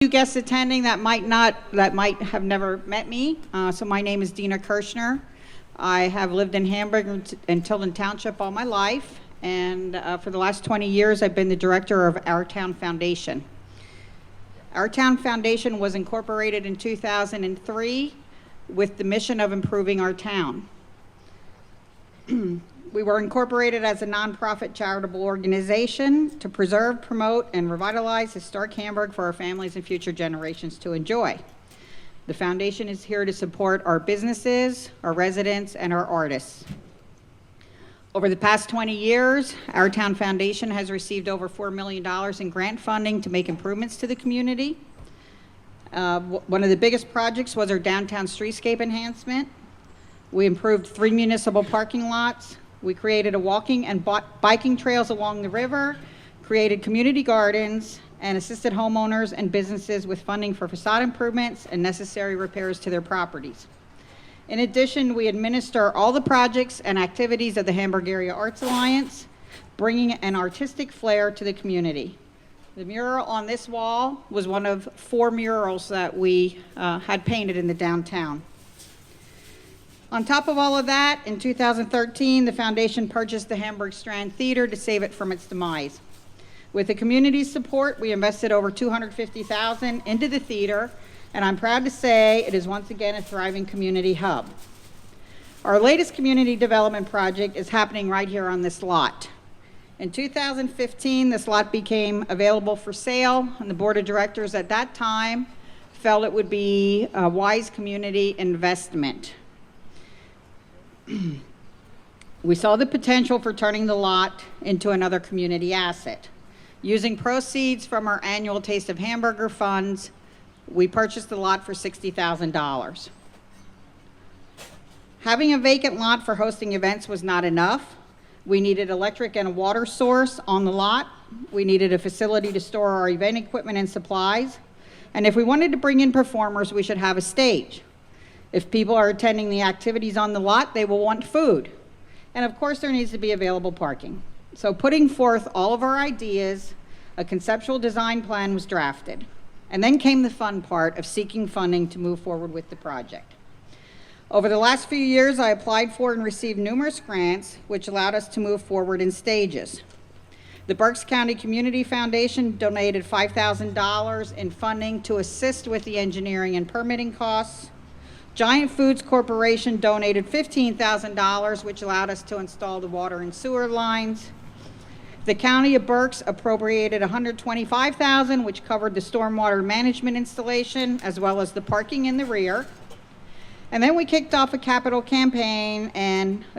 You guests attending that might have never met me. So my name is Dina Kirshner. I have lived in Hamburg and Tilden Township all my life, and for the last 20 years I've been the director of Our Town Foundation. Our Town Foundation was incorporated in 2003 with the mission of improving our town. We were incorporated as a nonprofit charitable organization to preserve, promote, and revitalize historic Hamburg for our families and future generations to enjoy. The foundation is here to support our businesses, our residents, and our artists. Over the past 20 years, Our Town Foundation has received over $4 million in grant funding to make improvements to the community. One of the biggest projects was our downtown streetscape enhancement. We improved 3 municipal parking lots. We created a walking and biking trails along the river, created community gardens, and assisted homeowners and businesses with funding for facade improvements and necessary repairs to their properties. In addition, we administer all the projects and activities of the Hamburg Area Arts Alliance, bringing an artistic flair to the community. The mural on this wall was one of 4 murals that we had painted in the downtown. On top of all of that, in 2013, the foundation purchased the Hamburg Strand Theater to save it from its demise. With the community's support, we invested over $250,000 into the theater, and I'm proud to say it is once again a thriving community hub. Our latest community development project is happening right here on this lot. In 2015, this lot became available for sale, and the board of directors at that time felt it would be a wise community investment. We saw the potential for turning the lot into another community asset. Using proceeds from our annual Taste of Hamburger funds, we purchased the lot for $60,000. Having a vacant lot for hosting events was not enough. We needed electric and a water source on the lot. We needed a facility to store our event equipment and supplies. And if we wanted to bring in performers, we should have a stage. If people are attending the activities on the lot, they will want food. And of course, there needs to be available parking. So putting forth all of our ideas, a conceptual design plan was drafted. And then came the fun part of seeking funding to move forward with the project. Over the last few years, I applied for and received numerous grants, which allowed us to move forward in stages. The Berks County Community Foundation donated $5,000 in funding to assist with the engineering and permitting costs. Giant Foods Corporation donated $15,000, which allowed us to install the water and sewer lines. The County of Berks appropriated $125,000, which covered the stormwater management installation, as well as the parking in the rear. And then we kicked off a capital campaign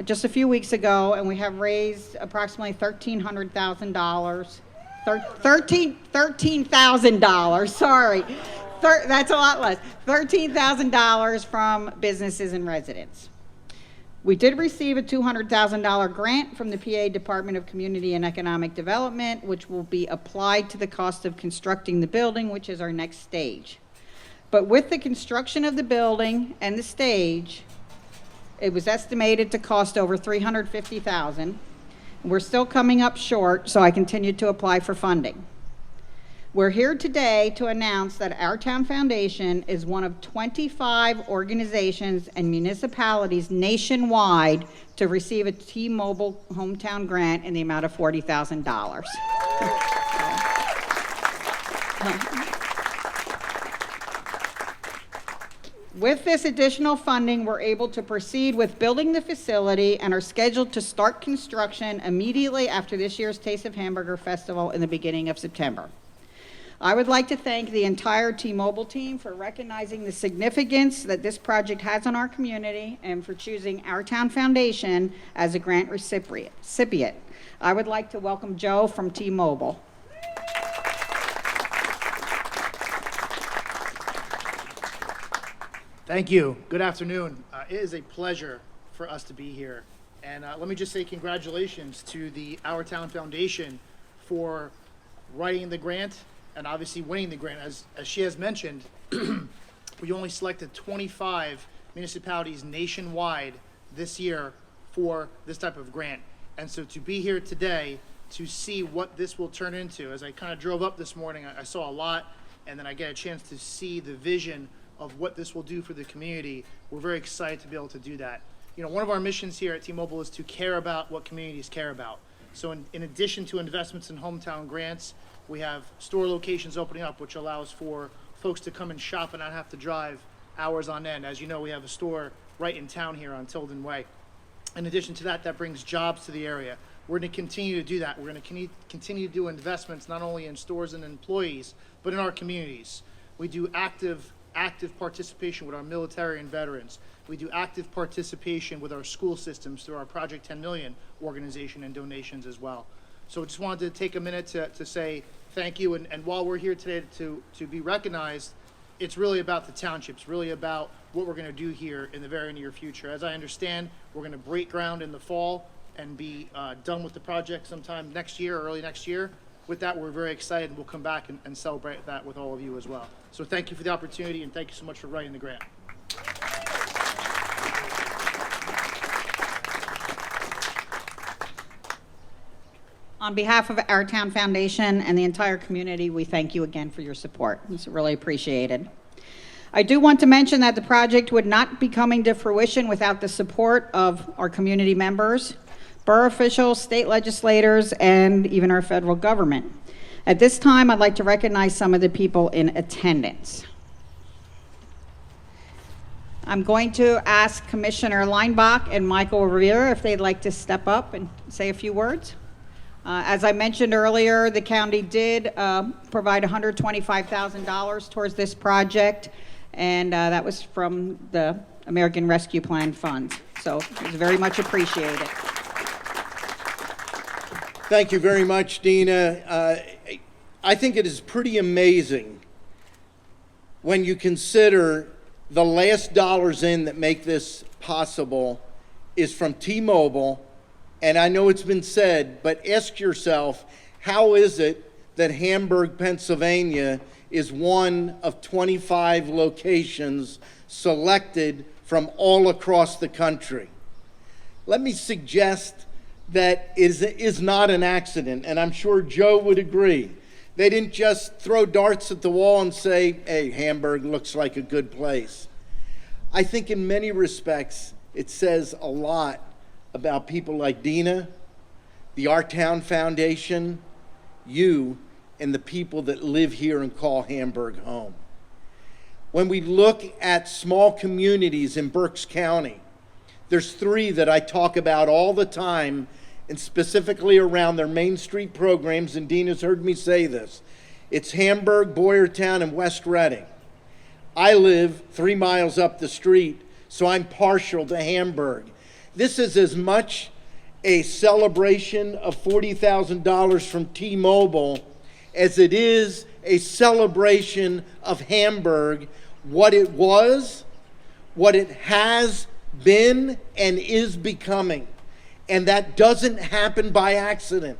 just a few weeks ago, and we have raised approximately $1,300,000. $13,000, sorry. That's a lot less. $13,000 from businesses and residents. We did receive a $200,000 grant from the PA Department of Community and Economic Development, which will be applied to the cost of constructing the building, which is our next stage. But with the construction of the building and the stage, it was estimated to cost over $350,000. We're still coming up short, so I continue to apply for funding. We're here today to announce that Our Town Foundation is one of 25 organizations and municipalities nationwide to receive a T-Mobile hometown grant in the amount of $40,000. With this additional funding, we're able to proceed with building the facility and are scheduled to start construction immediately after this year's Taste of Hamburger Festival in the beginning of September. I would like to thank the entire T-Mobile team for recognizing the significance that this project has on our community and for choosing Our Town Foundation as a grant recipient. I would like to welcome Joe from T-Mobile. Thank you. Good afternoon. It is a pleasure for us to be here. And let me just say congratulations to the Our Town Foundation for writing the grant and obviously winning the grant. As she has mentioned, we only selected 25 municipalities nationwide this year for this type of grant. And so to be here today to see what this will turn into, as I kind of drove up this morning, I saw a lot and then I get a chance to see the vision of what this will do for the community, we're very excited to be able to do that. You know, one of our missions here at T-Mobile is to care about what communities care about. So in addition to investments in hometown grants, we have store locations opening up, which allows for folks to come and shop and not have to drive hours on end. As you know, we have a store right in town here on Tilden Way. In addition to that, that brings jobs to the area. We're going to continue to do that. We're going to continue to do investments not only in stores and employees, but in our communities. We do active participation with our military and veterans. We do active participation with our school systems through our Project 10 Million organization and donations as well. So I just wanted to take a minute to say thank you. And while we're here today to be recognized, it's really about the townships, really about what we're going to do here in the very near future. As I understand, we're going to break ground in the fall and be done with the project sometime next year, early next year. With that, we're very excited. We'll come back and celebrate that with all of you as well. So thank you for the opportunity, and thank you so much for writing the grant. On behalf of Our Town Foundation and the entire community, we thank you again for your support. It's really appreciated. I do want to mention that the project would not be coming to fruition without the support of our community members, borough officials, state legislators, and even our federal government. At this time, I'd like to recognize some of the people in attendance. I'm going to ask Commissioner Leinbach and Michael Rivera if they'd like to step up and say a few words. As I mentioned earlier, the county did provide $125,000 towards this project, and that was from the American Rescue Plan funds. So it was very much appreciated. Thank you very much, Dina. I think it is pretty amazing when you consider the last dollars in that make this possible is from T-Mobile. And I know it's been said, but ask yourself, how is it that Hamburg, Pennsylvania is one of 25 locations selected from all across the country? Let me suggest that is not an accident, and I'm sure Joe would agree. They didn't just throw darts at the wall and say, hey, Hamburg looks like a good place. I think in many respects, it says a lot about people like Dina, the Our Town Foundation, you, and the people that live here and call Hamburg home. When we look at small communities in Berks County, there's three that I talk about all the time, and specifically around their Main Street programs, and Dina's heard me say this. It's Hamburg, Boyertown, and West Reading. I live 3 miles up the street, so I'm partial to Hamburg. This is as much a celebration of $40,000 from T-Mobile as it is a celebration of Hamburg, what it was, what it has been, and is becoming. And that doesn't happen by accident.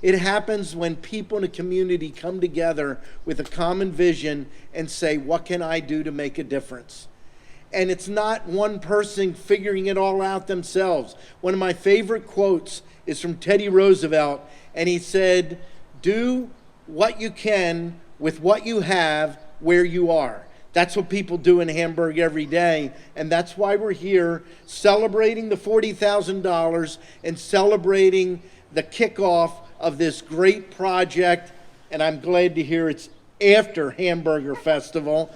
It happens when people in a community come together with a common vision and say, what can I do to make a difference? And it's not one person figuring it all out themselves. One of my favorite quotes is from Teddy Roosevelt, and he said, do what you can with what you have where you are. That's what people do in Hamburg every day, and that's why we're here celebrating the $40,000 and celebrating the kickoff of this great project. And I'm glad to hear it's after Hamburger Festival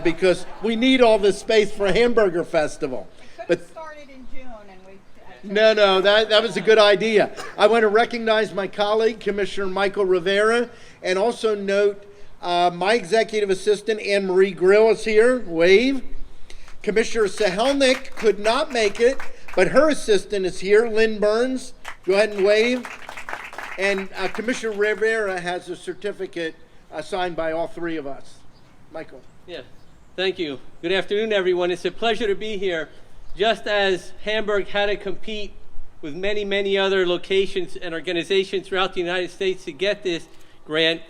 because we need all this space for Hamburger Festival. But started in June, and we. No, that was a good idea. I want to recognize my colleague, Commissioner Michael Rivera, and also note my executive assistant, Anne Marie Grill, is here. Wave. Commissioner Sahelnik could not make it, but her assistant is here, Lynn Burns. Go ahead and wave. And Commissioner Rivera has a certificate signed by all three of us. Michael. Yeah, thank you. Good afternoon, everyone. It's a pleasure to be here. Just as Hamburg had to compete with many, many other locations and organizations throughout the United States to get this grant,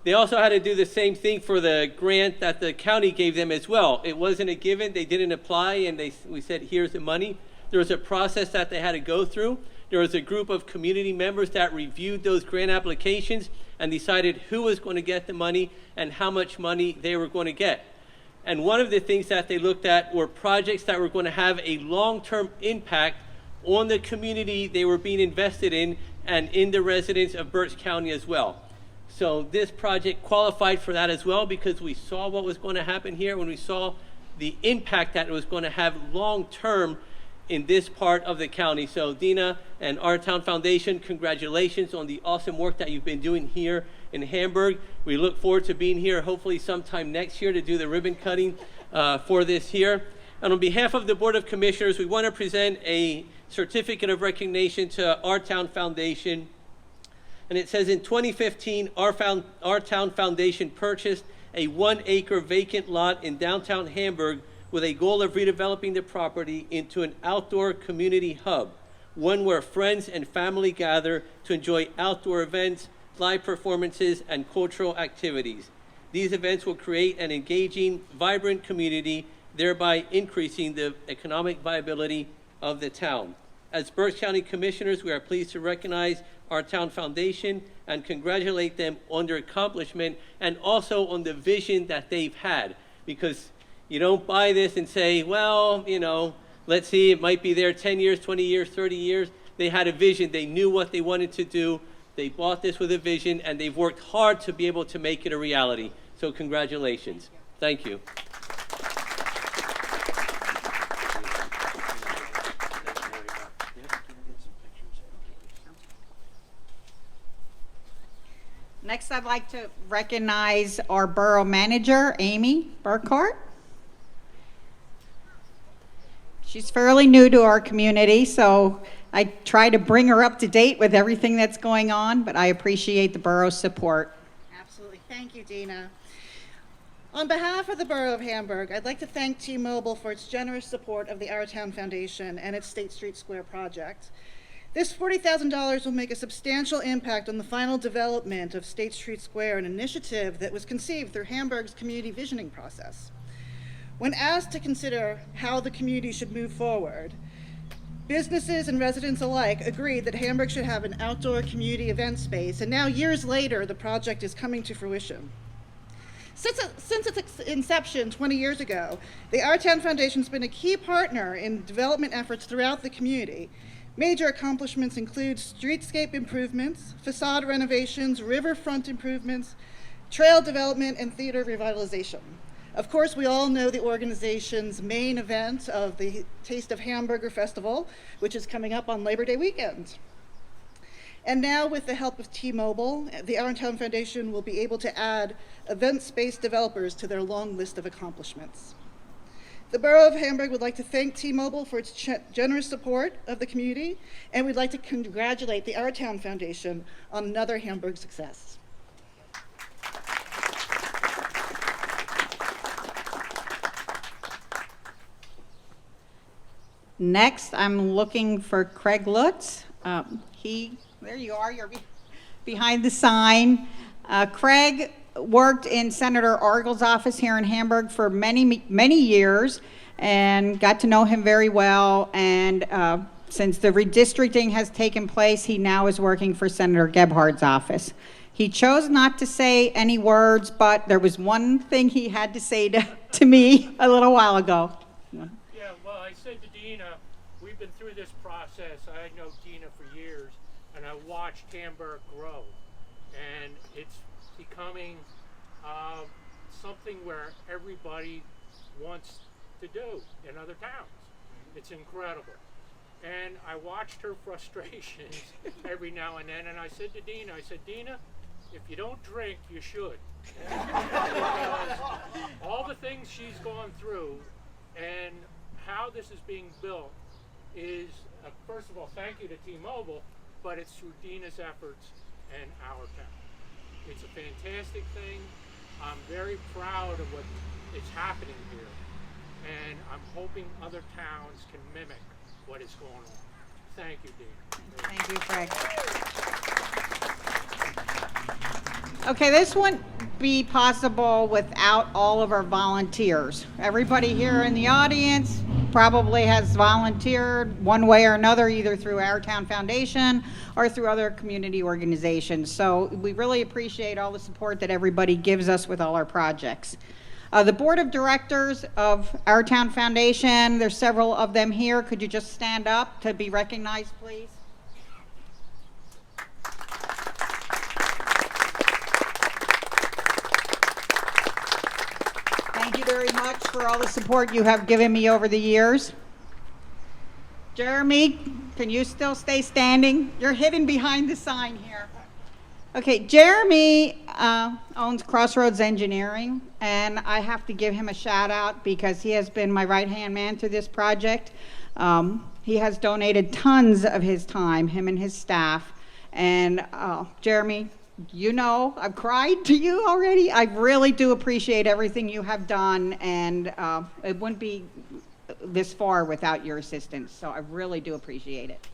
they also had to do the same thing for the grant that the county gave them as well. It wasn't a given. They didn't apply, and we said, here's the money. There was a process that they had to go through. There was a group of community members that reviewed those grant applications, and decided who was going to get the money and how much money they were going to get. And one of the things that they looked at were projects that were going to have a long-term impact on the community they were being invested in and in the residents of Berks County as well. So this project qualified for that as well because we saw what was going to happen here when we saw the impact that it was going to have long-term in this part of the county. So Dina and Our Town Foundation, congratulations on the awesome work that you've been doing here in Hamburg. We look forward to being here hopefully sometime next year to do the ribbon cutting for this year. And on behalf of the Board of Commissioners, we want to present a certificate of recognition to Our Town Foundation. And it says in 2015, Our Town Foundation purchased a 1-acre vacant lot in downtown Hamburg with a goal of redeveloping the property into an outdoor community hub, one where friends and family gather to enjoy outdoor events, live performances, and cultural activities. These events will create an engaging, vibrant community, thereby increasing the economic viability of the town. As Berks County Commissioners, we are pleased to recognize Our Town Foundation and congratulate them on their accomplishment and also on the vision that they've had, because you don't buy this and say, well, you know, let's see, it might be there 10 years, 20 years, 30 years. They had a vision. They knew what they wanted to do. They bought this with a vision, and they've worked hard to be able to make it a reality. So congratulations. Thank you. Next, I'd like to recognize our borough manager, Amy Burkhart. She's fairly new to our community, so I try to bring her up to date with everything that's going on, but I appreciate the borough's support. Absolutely. Thank you, Dina. On behalf of the Borough of Hamburg, I'd like to thank T-Mobile for its generous support of the Our Town Foundation and its State Street Square project. This $40,000 will make a substantial impact on the final development of State Street Square, an initiative that was conceived through Hamburg's community visioning process. When asked to consider how the community should move forward, businesses and residents alike agreed that Hamburg should have an outdoor community event space, and now years later, the project is coming to fruition. Since its inception 20 years ago, the Our Town Foundation has been a key partner in development efforts throughout the community. Major accomplishments include streetscape improvements, facade renovations, riverfront improvements, trail development, and theater revitalization. Of course, we all know the organization's main event of the Taste of Hamburger Festival, which is coming up on Labor Day weekend. And now, with the help of T-Mobile, the Our Town Foundation will be able to add event space developers to their long list of accomplishments. The Borough of Hamburg would like to thank T-Mobile for its generous support of the community, and we'd like to congratulate the Our Town Foundation on another Hamburg success. Next, I'm looking for Craig Lutz. There you are, you're behind the sign. Craig worked in Senator Argle's office here in Hamburg for many years and got to know him very well. And since the redistricting has taken place, he now is working for Senator Gebhardt's office. He chose not to say any words, but there was one thing he had to say to me a little while ago. Yeah, well, I said to Dina, we've been through this process. I know Dina for years, and I watched Hamburg grow. And it's becoming something where everybody wants to do in other towns. It's incredible. And I watched her frustrations every now and then, and I said to Dina, Dina, if you don't drink, you should. Because all the things she's gone through and how this is being built is, first of all, thank you to T-Mobile, but it's through Dina's efforts and our town. It's a fantastic thing. I'm very proud of what is happening here, and I'm hoping other towns can mimic what is going on. Thank you, Dina. Thank you, Craig. Okay, this wouldn't be possible without all of our volunteers. Everybody here in the audience, probably has volunteered one way or another, either through Our Town Foundation or through other community organizations. So we really appreciate all the support that everybody gives us with all our projects. The Board of Directors of Our Town Foundation, there's several of them here. Could you just stand up to be recognized, please? Thank you very much for all the support you have given me over the years. Jeremy, can you still stay standing? You're hidden behind the sign here. Okay, Jeremy owns Crossroads Engineering, and I have to give him a shout out because he has been my right-hand man through this project. He has donated tons of his time, him and his staff. And Jeremy, you know, I've cried to you already. I really do appreciate everything you have done, and it wouldn't be this far without your assistance, so I really do appreciate it.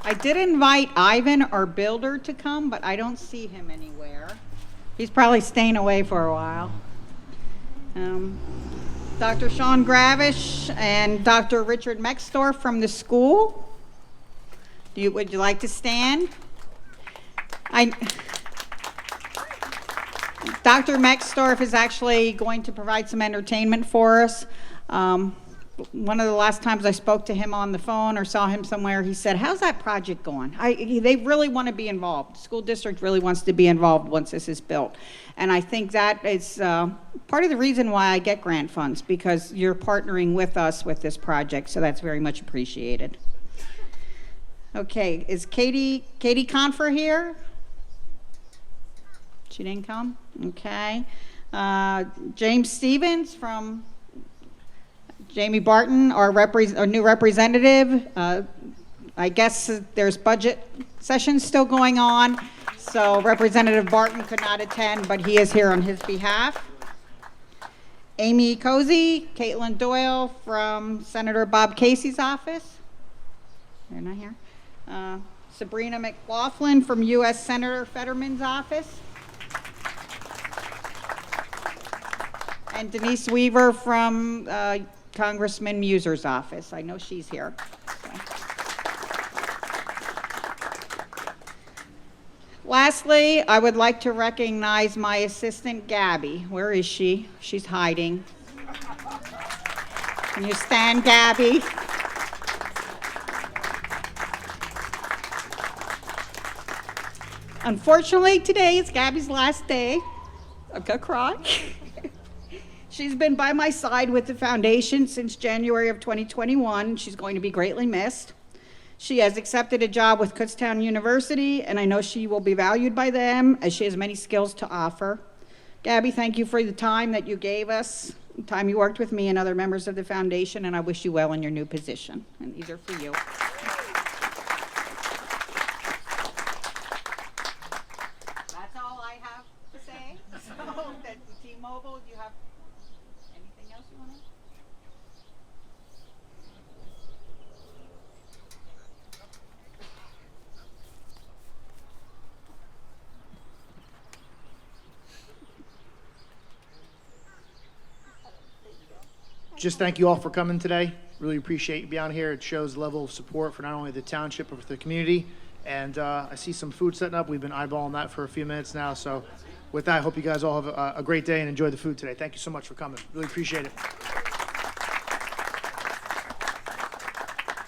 I did invite Ivan, our builder, to come, but I don't see him anywhere. He's probably staying away for a while. Dr. Sean Gravish and Dr. Richard Mexdorf from the school. Would you like to stand? Dr. Mexdorf is actually going to provide some entertainment for us. One of the last times I spoke to him on the phone or saw him somewhere, he said, how's that project going? They really want to be involved. The school district really wants to be involved once this is built. And I think that is part of the reason why I get grant funds, because you're partnering with us with this project, so that's very much appreciated. Okay, is Katie Confer here? She didn't come? Okay. James Stevens from Jamie Barton, our new representative. I guess there's budget sessions still going on, so Representative Barton could not attend, but he is here on his behalf. Amy Cozy, Caitlin Doyle from Senator Bob Casey's office. They're not here. Sabrina McLaughlin from U.S. Senator Fetterman's office. And Denise Weaver from Congressman Muser's office. I know she's here. So. Lastly, I would like to recognize my assistant, Gabby. Where is she? She's hiding. Can you stand, Gabby? Unfortunately, today is Gabby's last day. I'm gonna cry. She's been by my side with the foundation since January of 2021. She's going to be greatly missed. She has accepted a job with Kutztown University, and I know she will be valued by them as she has many skills to offer. Gabby, thank you for the time that you gave us, the time you worked with me and other members of the foundation, and I wish you well in your new position. And these are for you. That's all I have to say. So, that T-Mobile, do you have anything else you want to? Just thank you all for coming today. Really appreciate you being here. It shows the level of support for not only the township, but for the community. And I see some food setting up. We've been eyeballing that for a few minutes now. So with that, I hope you guys all have a great day and enjoy the food today. Thank you so much for coming. Really appreciate it.